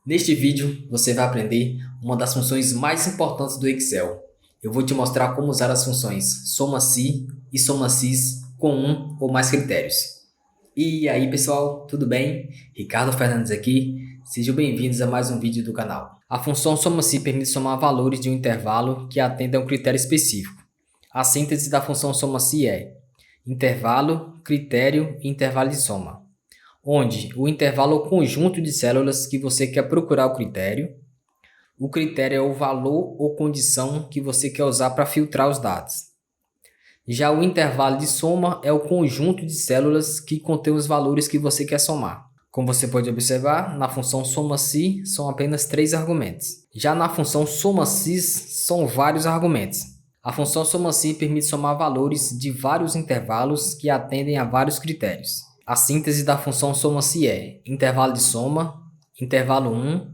Neste vídeo, você vai aprender uma das funções mais importantes do Excel. Eu vou te mostrar como usar as funções soma-se e soma-sis com um ou mais critérios. E aí, pessoal, tudo bem? Ricardo Fernandes aqui. Sejam bem-vindos a mais um vídeo do canal. A função soma-se permite somar valores de um intervalo que atende a um critério específico. A síntese da função soma-se é intervalo, critério e intervalo de soma, onde o intervalo é o conjunto de células que você quer procurar o critério é o valor ou condição que você quer usar para filtrar os dados. Já o intervalo de soma é o conjunto de células que contém os valores que você quer somar. Como você pode observar, na função soma-se são apenas 3 argumentos. Já na função soma-sis são vários argumentos. A função soma-se permite somar valores de vários intervalos que atendem a vários critérios. A síntese da função soma-se é intervalo de soma, intervalo 1,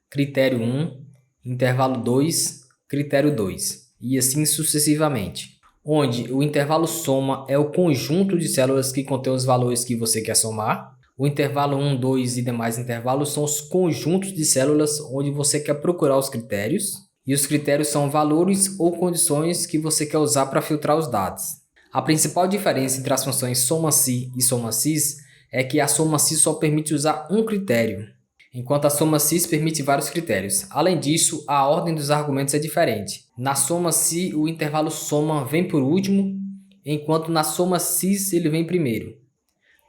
critério 1, intervalo 2, critério 2, e assim sucessivamente, onde o intervalo soma é o conjunto de células que contém os valores que você quer somar. O intervalo 1, 2 e demais intervalos são os conjuntos de células onde você quer procurar os critérios. E os critérios são valores ou condições que você quer usar para filtrar os dados. A principal diferença entre as funções soma-se e soma-sis é que a soma-se só permite usar um critério, enquanto a soma-sis permite vários critérios. Além disso, a ordem dos argumentos é diferente. Na soma-se, o intervalo soma vem por último, enquanto na soma-sis ele vem primeiro.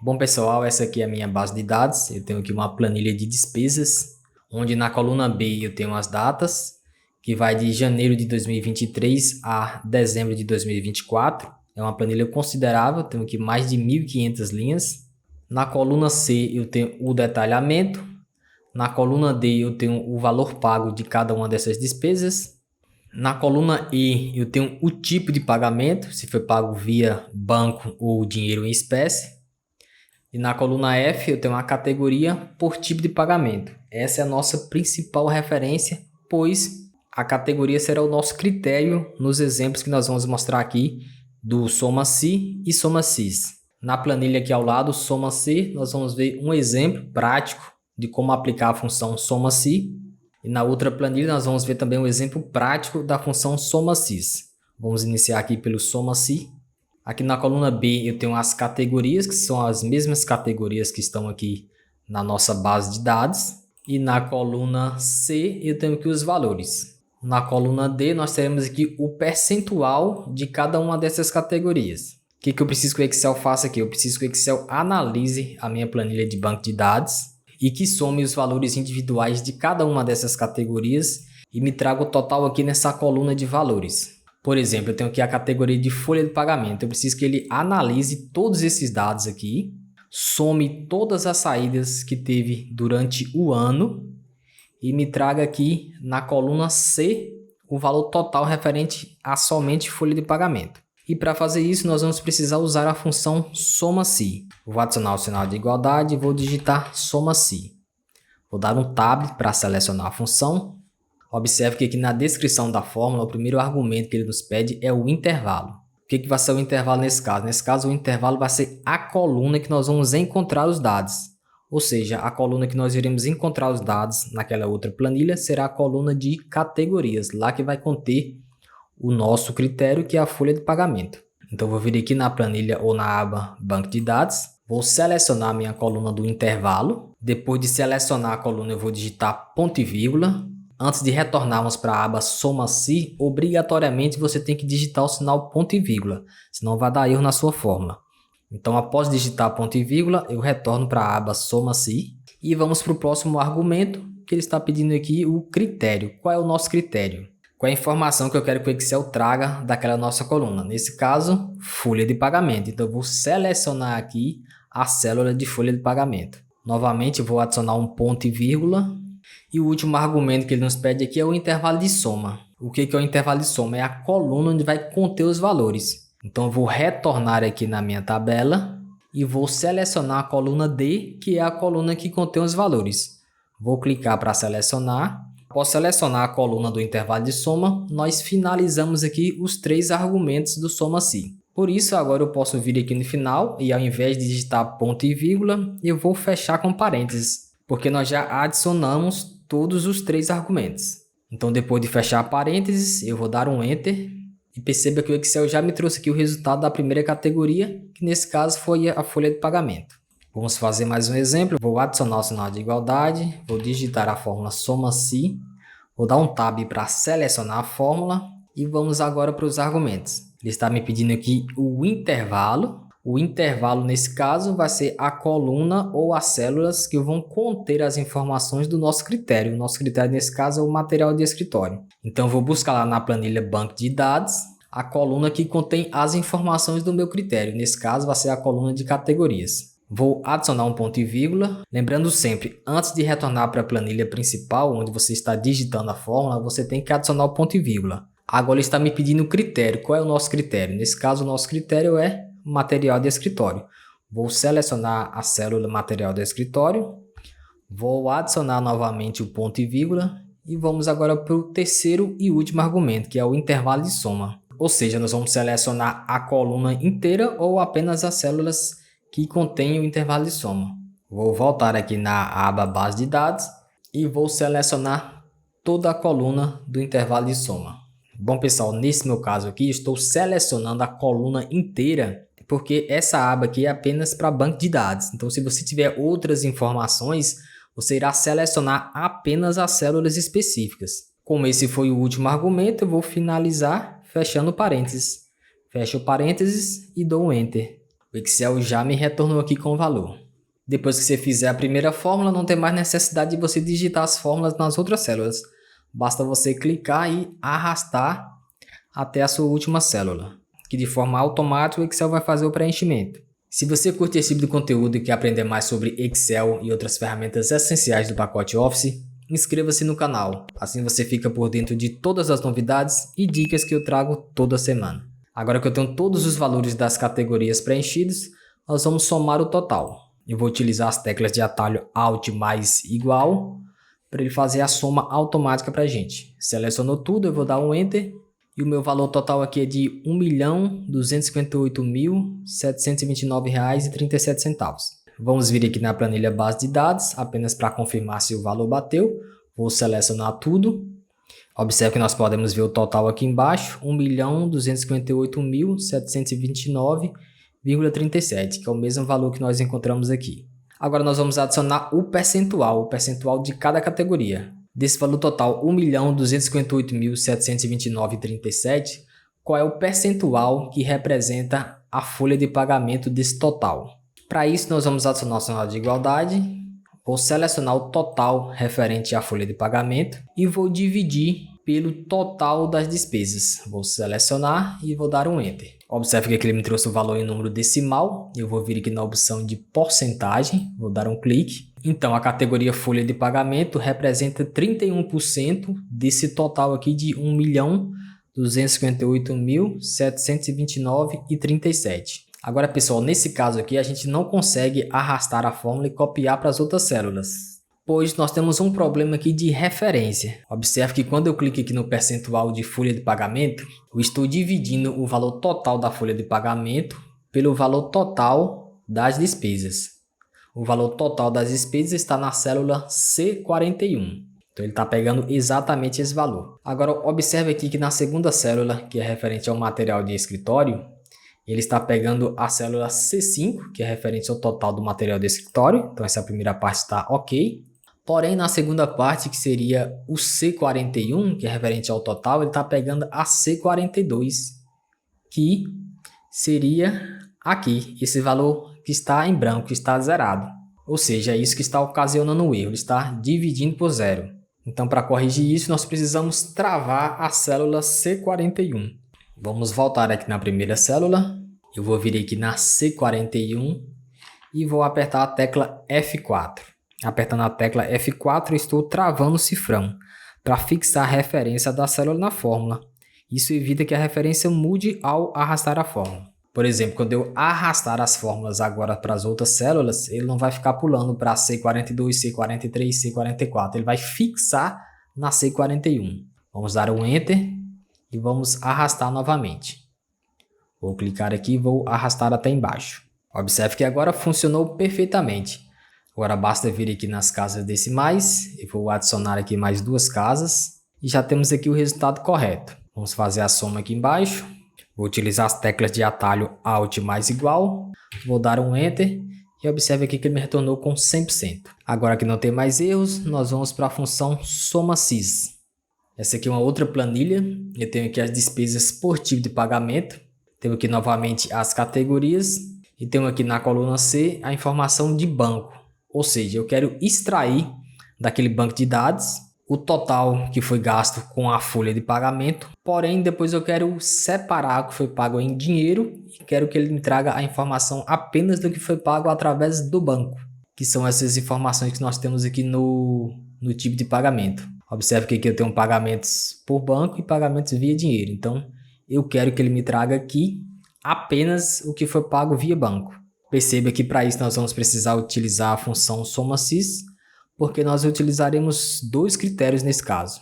Bom, pessoal, essa aqui é a minha base de dados. Eu tenho aqui uma planilha de despesas, onde na coluna B eu tenho as datas, que vai de janeiro de 2023 a dezembro de 2024. É uma planilha considerável, tenho aqui mais de 1.500 linhas. Na coluna C eu tenho o detalhamento. Na coluna D eu tenho o valor pago de cada uma dessas despesas. Na coluna E eu tenho o tipo de pagamento, se foi pago via banco ou dinheiro em espécie. E na coluna F eu tenho a categoria por tipo de pagamento. Essa é a nossa principal referência, pois a categoria será o nosso critério nos exemplos que nós vamos mostrar aqui do soma-se e soma-sis. Na planilha aqui ao lado, soma-se, nós vamos ver um exemplo prático de como aplicar a função soma-se. E na outra planilha nós vamos ver também um exemplo prático da função soma-sis. Vamos iniciar aqui pelo soma-se. Aqui na coluna B eu tenho as categorias, que são as mesmas categorias que estão aqui na nossa base de dados. E na coluna C eu tenho aqui os valores. Na coluna D, nós teremos aqui o percentual de cada uma dessas categorias. O que eu preciso que o Excel faça aqui? Eu preciso que o Excel analise a minha planilha de banco de dados e que some os valores individuais de cada uma dessas categorias e me traga o total aqui nessa coluna de valores. Por exemplo, eu tenho aqui a categoria de folha de pagamento. Eu preciso que ele analise todos esses dados aqui, some todas as saídas que teve durante o ano e me traga aqui na coluna C o valor total referente a somente folha de pagamento. E para fazer isso, nós vamos precisar usar a função soma-se. Vou adicionar o sinal de igualdade e vou digitar soma-se. Vou dar um tab para selecionar a função. Observe que aqui na descrição da fórmula, o primeiro argumento que ele nos pede é o intervalo. O que vai ser o intervalo nesse caso? Nesse caso, o intervalo vai ser a coluna que nós vamos encontrar os dados. Ou seja, a coluna que nós iremos encontrar os dados naquela outra planilha será a coluna de categorias, lá que vai conter o nosso critério, que é a folha de pagamento. Então, vou vir aqui na planilha ou na aba Banco de Dados, vou selecionar a minha coluna do intervalo. Depois de selecionar a coluna, eu vou digitar ponto e vírgula. Antes de retornarmos para a aba Soma-se, obrigatoriamente você tem que digitar o sinal ponto e vírgula, senão vai dar erro na sua fórmula. Então, após digitar ponto e vírgula, eu retorno para a aba Soma-se e vamos para o próximo argumento, que ele está pedindo aqui o critério. Qual é o nosso critério? Qual é a informação que eu quero que o Excel traga daquela nossa coluna? Nesse caso, folha de pagamento. Então, eu vou selecionar aqui a célula de folha de pagamento. Novamente, vou adicionar um ponto e vírgula. E o último argumento que ele nos pede aqui é o intervalo de soma. O que é o intervalo de soma? É a coluna onde vai conter os valores. Então, eu vou retornar aqui na minha tabela e vou selecionar a coluna D, que é a coluna que contém os valores. Vou clicar para selecionar. Após selecionar a coluna do intervalo de soma, nós finalizamos aqui os 3 argumentos do soma-se. Por isso, agora eu posso vir aqui no final e ao invés de digitar ponto e vírgula, eu vou fechar com parênteses, porque nós já adicionamos todos os 3 argumentos. Então, depois de fechar parênteses, eu vou dar um Enter. E perceba que o Excel já me trouxe aqui o resultado da primeira categoria, que nesse caso foi a folha de pagamento. Vamos fazer mais um exemplo. Vou adicionar o sinal de igualdade, vou digitar a fórmula soma-se, vou dar um Tab para selecionar a fórmula e vamos agora para os argumentos. Ele está me pedindo aqui o intervalo. O intervalo, nesse caso, vai ser a coluna ou as células que vão conter as informações do nosso critério. O nosso critério, nesse caso, é o material de escritório. Então, eu vou buscar lá na planilha banco de dados a coluna que contém as informações do meu critério. Nesse caso, vai ser a coluna de categorias. Vou adicionar um ponto e vírgula. Lembrando sempre, antes de retornar para a planilha principal, onde você está digitando a fórmula, você tem que adicionar o ponto e vírgula. Agora, ele está me pedindo o critério. Qual é o nosso critério? Nesse caso, o nosso critério é material de escritório. Vou selecionar a célula material de escritório, vou adicionar novamente o ponto e vírgula e vamos agora para o terceiro e último argumento, que é o intervalo de soma. Ou seja, nós vamos selecionar a coluna inteira ou apenas as células que contêm o intervalo de soma. Vou voltar aqui na aba base de dados e vou selecionar toda a coluna do intervalo de soma. Bom, pessoal, nesse meu caso aqui, estou selecionando a coluna inteira porque essa aba aqui é apenas para banco de dados. Então, se você tiver outras informações, você irá selecionar apenas as células específicas. Como esse foi o último argumento, eu vou finalizar fechando parênteses. Fecho parênteses e dou um Enter. O Excel já me retornou aqui com o valor. Depois que você fizer a primeira fórmula, não tem mais necessidade de você digitar as fórmulas nas outras células. Basta você clicar e arrastar até a sua última célula, que de forma automática o Excel vai fazer o preenchimento. Se você curte esse tipo de conteúdo e quer aprender mais sobre Excel e outras ferramentas essenciais do pacote Office, inscreva-se no canal. Assim você fica por dentro de todas as novidades e dicas que eu trago toda semana. Agora que eu tenho todos os valores das categorias preenchidos, nós vamos somar o total. Eu vou utilizar as teclas de atalho Alt mais igual para ele fazer a soma automática para a gente. Selecionou tudo, eu vou dar um Enter. E o meu valor total aqui é de R$ 1.258.729,37. Vamos vir aqui na planilha base de dados, apenas para confirmar se o valor bateu. Vou selecionar tudo. Observe que nós podemos ver o total aqui embaixo, R$ 1.258.729,37, que é o mesmo valor que nós encontramos aqui. Agora nós vamos adicionar o percentual de cada categoria. Desse valor total, R$ 1.258.729,37, qual é o percentual que representa a folha de pagamento desse total? Para isso, nós vamos adicionar o sinal de igualdade, vou selecionar o total referente à folha de pagamento e vou dividir pelo total das despesas. Vou selecionar e vou dar um Enter. Observe que aqui ele me trouxe o valor em número decimal. Eu vou vir aqui na opção de porcentagem, vou dar um clique. Então, a categoria folha de pagamento representa 31% desse total aqui de R$ 1.258.729,37. Agora, pessoal, nesse caso aqui, a gente não consegue arrastar a fórmula e copiar para as outras células, pois nós temos um problema aqui de referência. Observe que quando eu clico aqui no percentual de folha de pagamento, eu estou dividindo o valor total da folha de pagamento pelo valor total das despesas. O valor total das despesas está na célula C41. Então, ele está pegando exatamente esse valor. Agora, observe aqui que na segunda célula, que é referente ao material de escritório, ele está pegando a célula C5, que é referente ao total do material de escritório. Então, essa primeira parte está ok. Porém, na segunda parte, que seria o C41, que é referente ao total, ele está pegando a C42, que seria aqui, esse valor que está em branco, que está zerado. Ou seja, é isso que está ocasionando o erro, ele está dividindo por zero. Então, para corrigir isso, nós precisamos travar a célula C41. Vamos voltar aqui na primeira célula. Eu vou vir aqui na C41 e vou apertar a tecla F4. Apertando a tecla F4, eu estou travando o cifrão para fixar a referência da célula na fórmula. Isso evita que a referência mude ao arrastar a fórmula. Por exemplo, quando eu arrastar as fórmulas agora para as outras células, ele não vai ficar pulando para C42, C43, C44. Ele vai fixar na C41. Vamos dar um Enter e vamos arrastar novamente. Vou clicar aqui e vou arrastar até embaixo. Observe que agora funcionou perfeitamente. Agora basta vir aqui nas casas decimais, eu vou adicionar aqui mais 2 casas e já temos aqui o resultado correto. Vamos fazer a soma aqui embaixo. Vou utilizar as teclas de atalho Alt mais igual, vou dar um Enter e observe aqui que ele me retornou com 100%. Agora que não tem mais erros, nós vamos para a função SomaSys. Essa aqui é uma outra planilha, eu tenho aqui as despesas por tipo de pagamento, tenho aqui novamente as categorias e tenho aqui na coluna C a informação de banco, ou seja, eu quero extrair daquele banco de dados o total que foi gasto com a folha de pagamento, porém depois eu quero separar o que foi pago em dinheiro e quero que ele me traga a informação apenas do que foi pago através do banco, que são essas informações que nós temos aqui no tipo de pagamento. Observe que aqui eu tenho pagamentos por banco e pagamentos via dinheiro, então eu quero que ele me traga aqui apenas o que foi pago via banco. Perceba que para isso nós vamos precisar utilizar a função SomaSys, porque nós utilizaremos 2 critérios nesse caso.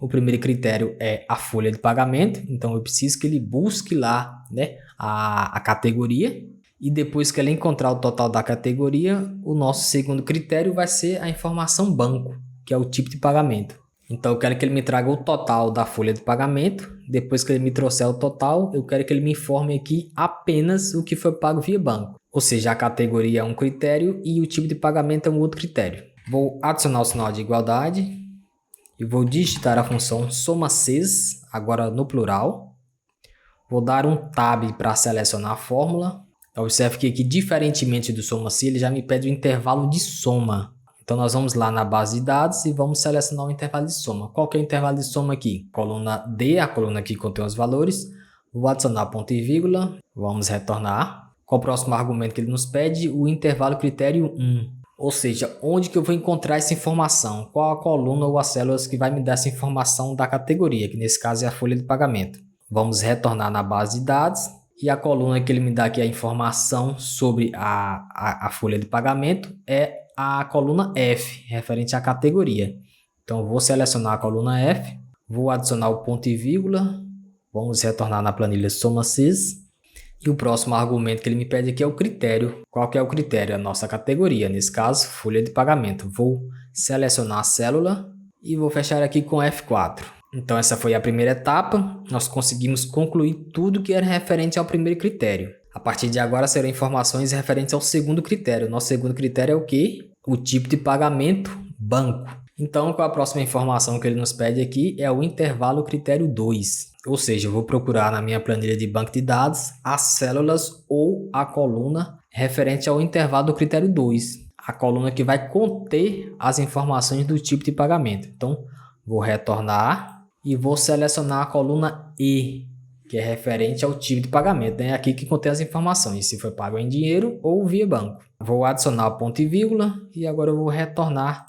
O primeiro critério é a folha de pagamento, então eu preciso que ele busque lá, né, a categoria, e depois que ele encontrar o total da categoria, o nosso segundo critério vai ser a informação banco, que é o tipo de pagamento. Então eu quero que ele me traga o total da folha de pagamento, depois que ele me trouxer o total, eu quero que ele me informe aqui apenas o que foi pago via banco. Ou seja, a categoria é um critério e o tipo de pagamento é um outro critério. Vou adicionar o sinal de igualdade e vou digitar a função SomaSys, agora no plural. Vou dar um Tab para selecionar a fórmula. Observe que aqui, diferentemente do SomaSys, ele já me pede o intervalo de soma. Então nós vamos lá na base de dados e vamos selecionar o intervalo de soma. Qual que é o intervalo de soma aqui? Coluna D, a coluna que contém os valores. Vou adicionar ponto e vírgula. Vamos retornar. Qual o próximo argumento que ele nos pede? O intervalo critério 1. Ou seja, onde que eu vou encontrar essa informação? Qual a coluna ou as células que vai me dar essa informação da categoria, que nesse caso é a folha de pagamento. Vamos retornar na base de dados e a coluna que ele me dá aqui a informação sobre a folha de pagamento é a coluna F, referente à categoria. Então eu vou selecionar a coluna F, vou adicionar o ponto e vírgula, vamos retornar na planilha SomaSys. E o próximo argumento que ele me pede aqui é o critério. Qual que é o critério? A nossa categoria, nesse caso, folha de pagamento. Vou selecionar a célula e vou fechar aqui com F4. Então essa foi a primeira etapa, nós conseguimos concluir tudo que era referente ao primeiro critério. A partir de agora serão informações referentes ao segundo critério. Nosso segundo critério é o quê? O tipo de pagamento, banco. Então, qual a próxima informação que ele nos pede aqui? É o intervalo critério 2. Ou seja, eu vou procurar na minha planilha de banco de dados as células ou a coluna referente ao intervalo do critério 2. A coluna que vai conter as informações do tipo de pagamento. Então, vou retornar e vou selecionar a coluna E, que é referente ao tipo de pagamento, né? Aqui que contém as informações, se foi pago em dinheiro ou via banco. Vou adicionar o ponto e vírgula e agora eu vou retornar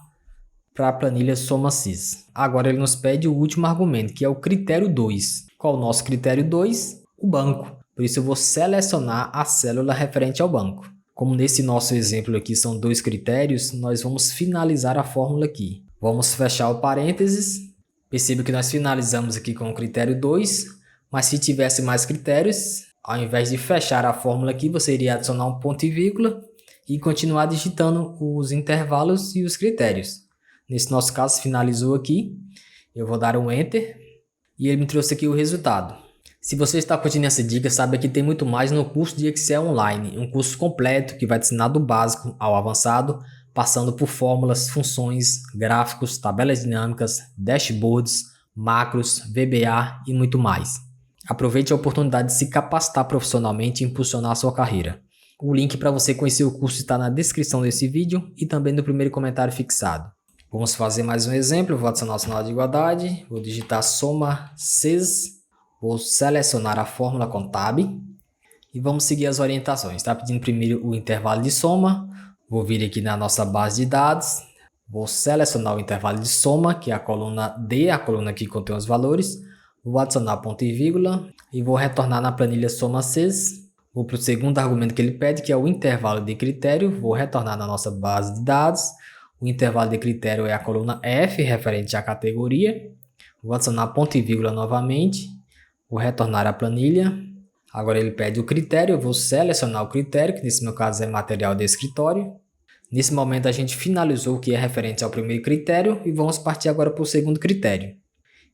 para a planilha SomaSys. Agora ele nos pede o último argumento, que é o critério 2. Qual o nosso critério 2? O banco. Por isso eu vou selecionar a célula referente ao banco. Como nesse nosso exemplo aqui são 2 critérios, nós vamos finalizar a fórmula aqui. Vamos fechar o parênteses. Perceba que nós finalizamos aqui com o critério 2, mas se tivesse mais critérios, ao invés de fechar a fórmula aqui, você iria adicionar um ponto e vírgula e continuar digitando os intervalos e os critérios. Nesse nosso caso, finalizou aqui. Eu vou dar um Enter e ele me trouxe aqui o resultado. Se você está curtindo essa dica, saiba que tem muito mais no curso de Excel Online. Um curso completo que vai te ensinar do básico ao avançado, passando por fórmulas, funções, gráficos, tabelas dinâmicas, dashboards, macros, VBA e muito mais. Aproveite a oportunidade de se capacitar profissionalmente e impulsionar a sua carreira. O link para você conhecer o curso está na descrição desse vídeo e também no primeiro comentário fixado. Vamos fazer mais um exemplo. Eu vou adicionar o sinal de igualdade, vou digitar SomaSys, vou selecionar a fórmula com Tab e vamos seguir as orientações. Está pedindo primeiro o intervalo de soma, vou vir aqui na nossa base de dados, vou selecionar o intervalo de soma, que é a coluna D, a coluna que contém os valores, vou adicionar ponto e vírgula e vou retornar na planilha SomaSys. Vou para o segundo argumento que ele pede, que é o intervalo de critério, vou retornar na nossa base de dados. O intervalo de critério é a coluna F, referente à categoria. Vou adicionar ponto e vírgula novamente. Vou retornar à planilha. Agora ele pede o critério, eu vou selecionar o critério, que nesse meu caso é material de escritório. Nesse momento a gente finalizou o que é referente ao primeiro critério e vamos partir agora para o segundo critério.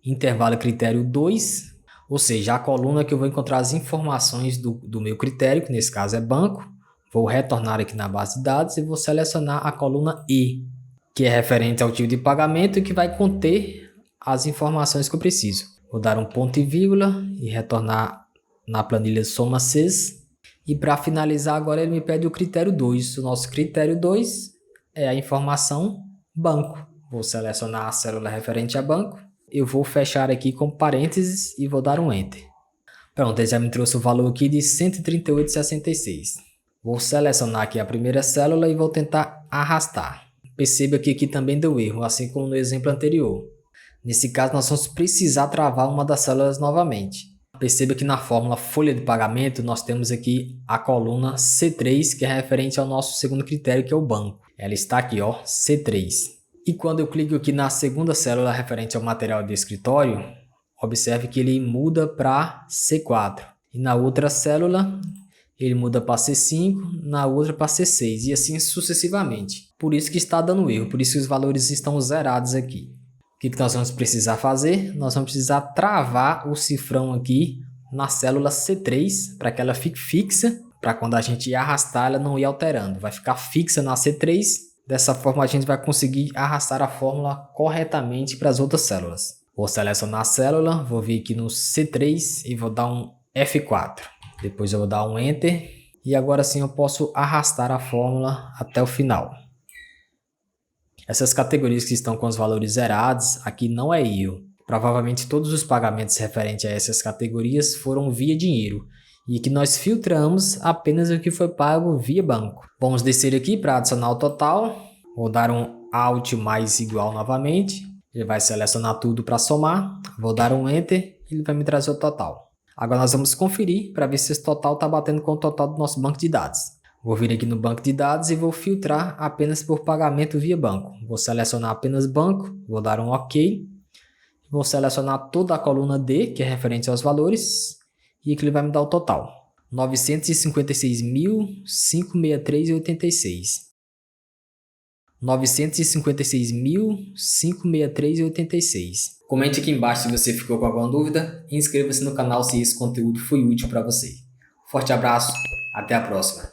Intervalo critério 2, ou seja, a coluna que eu vou encontrar as informações do meu critério, que nesse caso é banco. Vou retornar aqui na base de dados e vou selecionar a coluna E, que é referente ao tipo de pagamento e que vai conter as informações que eu preciso. Vou dar um ponto e vírgula e retornar na planilha Soma Cs. E para finalizar agora ele me pede o critério 2. O nosso critério 2 é a informação banco. Vou selecionar a célula referente a banco. Eu vou fechar aqui com parênteses e vou dar um Enter. Pronto, ele já me trouxe o valor aqui de 138,66. Vou selecionar aqui a primeira célula e vou tentar arrastar. Perceba que aqui também deu erro, assim como no exemplo anterior. Nesse caso, nós vamos precisar travar uma das células novamente. Perceba que na fórmula folha de pagamento, nós temos aqui a coluna C3, que é referente ao nosso segundo critério, que é o banco. Ela está aqui, ó, C3. E quando eu clico aqui na segunda célula referente ao material de escritório, observe que ele muda para C4. E na outra célula, ele muda para C5, na outra para C6 e assim sucessivamente. Por isso que está dando erro, por isso que os valores estão zerados aqui. O que nós vamos precisar fazer? Nós vamos precisar travar o cifrão aqui na célula C3 para que ela fique fixa, para quando a gente arrastar ela não ir alterando. Vai ficar fixa na C3, dessa forma a gente vai conseguir arrastar a fórmula corretamente para as outras células. Vou selecionar a célula, vou vir aqui no C3 e vou dar um F4. Depois eu vou dar um Enter e agora sim eu posso arrastar a fórmula até o final. Essas categorias que estão com os valores zerados, aqui não é erro. Provavelmente todos os pagamentos referentes a essas categorias foram via dinheiro e que nós filtramos apenas o que foi pago via banco. Vamos descer aqui para adicionar o total. Vou dar um Alt mais igual novamente. Ele vai selecionar tudo para somar. Vou dar um Enter e ele vai me trazer o total. Agora nós vamos conferir para ver se esse total está batendo com o total do nosso banco de dados. Vou vir aqui no banco de dados e vou filtrar apenas por pagamento via banco. Vou selecionar apenas banco, vou dar um OK. Vou selecionar toda a coluna D, que é referente aos valores, e aqui ele vai me dar o total. 956.563,86. 956.563,86. Comente aqui embaixo se você ficou com alguma dúvida e inscreva-se no canal se esse conteúdo foi útil para você. Forte abraço, até a próxima.